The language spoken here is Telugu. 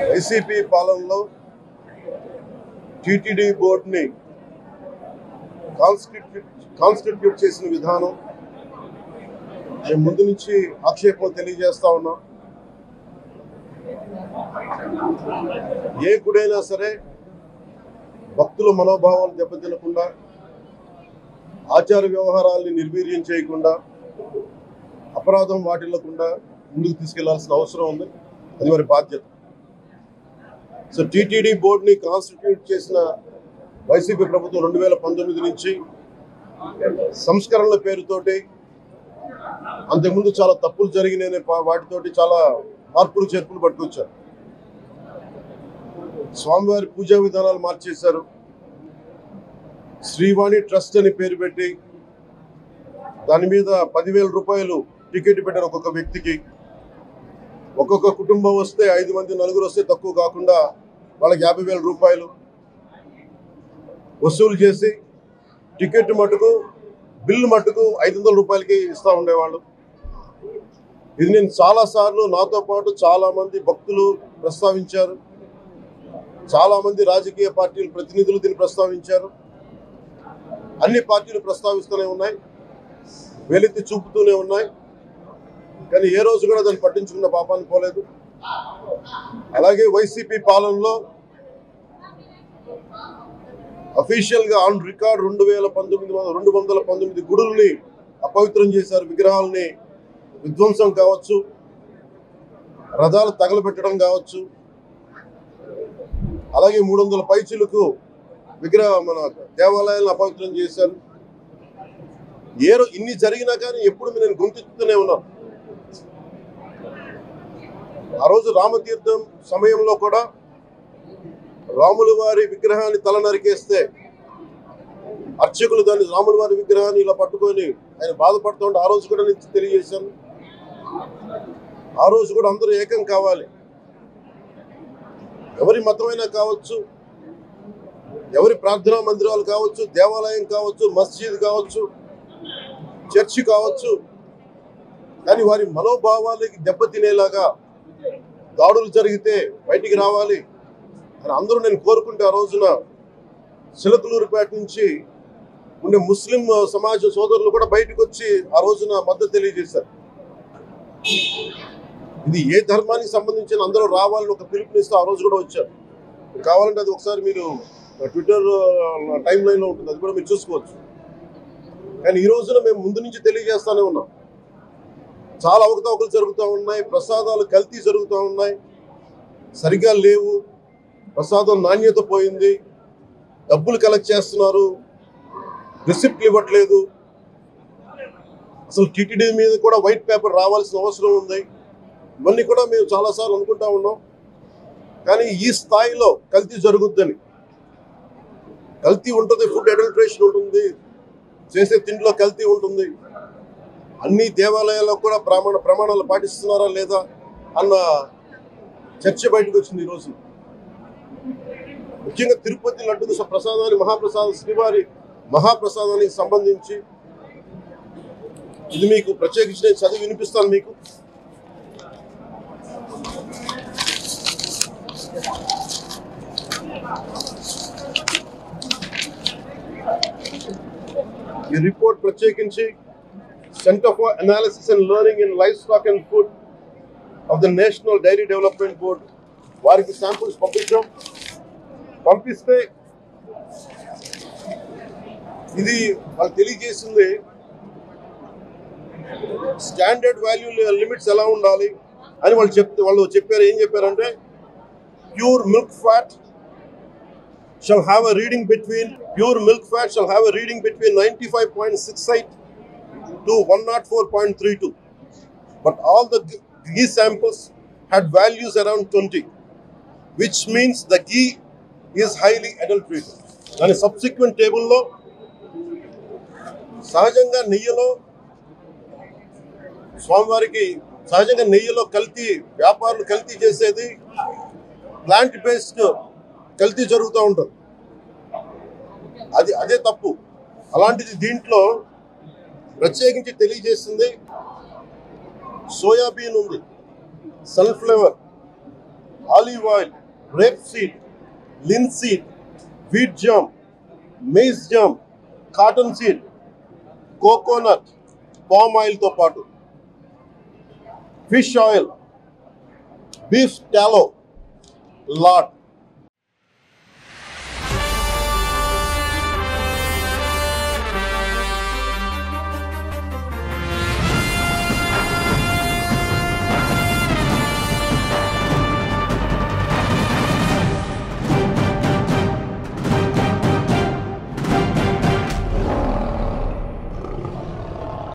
వైసీపీ పాలనలో టీటీడీ బోర్డుని కాన్స్టిట్యూట్ చేసిన విధానం మేము ముందు నుంచి ఆక్షేపం తెలియజేస్తా ఉన్నాం. ఏ గుడైనా సరే భక్తుల మనోభావాలు దెబ్బతినకుండా, ఆచార వ్యవహారాల్ని నిర్వీర్యం చేయకుండా, అపరాధం వాటిల్లకుండా ముందుకు తీసుకెళ్లాల్సిన అవసరం ఉంది. అది వారి బాధ్యత. సో టీటీడీ బోర్డుని కాన్స్టిట్యూట్ చేసిన వైసీపీ ప్రభుత్వం 2019 నుంచి సంస్కరణల పేరుతోటి, అంతకుముందు చాలా తప్పులు జరిగినాయనే వాటితోటి చాలా మార్పులు చేర్పులు పట్టుకొచ్చారు. స్వామివారి పూజా విధానాలు మార్చేశారు. శ్రీవాణి ట్రస్ట్ అని పేరు పెట్టి దాని మీద 10,000 రూపాయలు టికెట్ పెట్టారు ఒక్కొక్క వ్యక్తికి. ఒక్కొక్క కుటుంబం వస్తే 5 మంది, 4 వస్తే తక్కువ కాకుండా వాళ్ళకి 50,000 రూపాయలు వసూలు చేసి టికెట్ మటుకు, బిల్లు మటుకు 500 రూపాయలకి ఇస్తూ ఉండేవాళ్ళు. ఇది నేను చాలాసార్లు, నాతో పాటు చాలామంది భక్తులు ప్రస్తావించారు. చాలామంది రాజకీయ పార్టీల ప్రతినిధులు దీన్ని ప్రస్తావించారు. అన్ని పార్టీలు ప్రస్తావిస్తూనే ఉన్నాయి, వెలితి చూపుతూనే ఉన్నాయి. కానీ ఏ రోజు కూడా దాన్ని పట్టించుకున్న పాపాన్ని పోలేదు. అలాగే వైసీపీ పాలనలో అఫీషియల్గా ఆన్ రికార్డ్ 219 గుడుల్ని అపవిత్రం చేశారు. విగ్రహాలని విధ్వంసం కావచ్చు, రథాలు తగలబెట్టడం కావచ్చు, అలాగే 300 పైచిలకు మన దేవాలయాలను అపవిత్రం చేశారు. ఇన్ని జరిగినా కానీ ఎప్పుడు నేను గుర్తిస్తూనే ఉన్నాను. ఆ రోజు రామతీర్థం సమయంలో కూడా రాముల వారి విగ్రహాన్ని తల నరికేస్తే అర్చకులు దాన్ని, రాముల వారి విగ్రహాన్ని ఇలా పట్టుకొని ఆయన బాధపడుతుంటే ఆ రోజు కూడా నేను తెలియజేశాను. ఆ రోజు కూడా అందరూ ఏకం కావాలి. ఎవరి మతమైనా కావచ్చు, ఎవరి ప్రార్థనా మందిరాలు కావచ్చు, దేవాలయం కావచ్చు, మస్జిద్ కావచ్చు, చర్చి కావచ్చు, కానీ వారి మనోభావాలకి దెబ్బతినేలాగా దాడులు జరిగితే బయటికి రావాలి అని అందరూ నేను కోరుకుంటే, ఆ రోజున చిలకలూరుపేట నుంచి ఉండే ముస్లిం సమాజ సోదరులు కూడా బయటకు వచ్చి ఆ రోజున మద్దతు తెలియజేశారు. ఇది ఏ ధర్మానికి సంబంధించిన అందరూ రావాలని ఒక పిలుపునిస్తూ ఆ రోజు కూడా వచ్చారు. కావాలంటే అది ఒకసారి మీరు ట్విట్టర్ టైం లైన్లో ఉంటుంది, అది కూడా మీరు చూసుకోవచ్చు. కానీ ఈ రోజున మేము ముందు నుంచి తెలియజేస్తూనే ఉన్నాం. చాలా అవకతవకలు జరుగుతూ ఉన్నాయి, ప్రసాదాలు కల్తీ జరుగుతూ ఉన్నాయి, సరిగ్గా లేవు, ప్రసాదం నాణ్యత పోయింది, డబ్బులు కలెక్ట్ చేస్తున్నారు, రిసిప్ట్లు ఇవ్వట్లేదు. అసలు టీటీడీ మీద కూడా వైట్ పేపర్ రావాల్సిన అవసరం ఉంది. ఇవన్నీ కూడా మేము చాలాసార్లు అనుకుంటా ఉన్నాం. కానీ ఈ స్థాయిలో కల్తీ జరుగుద్దని, కల్తీ ఉంటుంది, ఫుడ్ అడల్ట్రేషన్ ఉంటుంది, చేసే తిండిలో కల్తీ ఉంటుంది, అన్ని దేవాలయాల్లో కూడా ప్రమాణాలు పాటిస్తున్నారా లేదా అన్న చర్చ బయటకు వచ్చింది ఈరోజు. ముఖ్యంగా తిరుపతి లడ్డు ప్రసాదాన్ని, శ్రీవారి మహాప్రసాదానికి సంబంధించి ఇది మీకు ప్రత్యేకించి నేను చదివి వినిపిస్తాను మీకు. ఈ రిపోర్ట్ ప్రత్యేకించి Centre for Analysis and Learning in Livestock and Food of the National Dairy Development Board వారికి శాంపుల్స్ పంపిస్తే ఇది వాళ్ళు తెలియజేసింది స్టాండర్డ్ వాల్యూ లిమిట్స్ ఎలా ఉండాలి అని వాళ్ళు చెప్పారు. ఏం చెప్పారంటే, pure milk fat shall have a reading between 95.68 to 104.32, but all the ghee samples had values around 20, which means the ghee is highly adulterated. And subsequent table lo సహజంగా నెయ్యిలో స్వామివారికి సహజంగా నెయ్యిలో కల్తీ, వ్యాపారులు కల్తీ చేసేది ప్లాంట్ బేస్డ్ కల్తీ జరుగుతూ ఉంటుంది. అదే తప్పు. అలాంటిది దీంట్లో ప్రత్యేకించి తెలియజేసింది సోయాబీన్ ఉంది, sunflower, olive oil, rapeseed, linseed, wheat germ, maize germ, cottonseed, coconut, palm ఆయిల్తో పాటు fish oil, beef tallow, lot,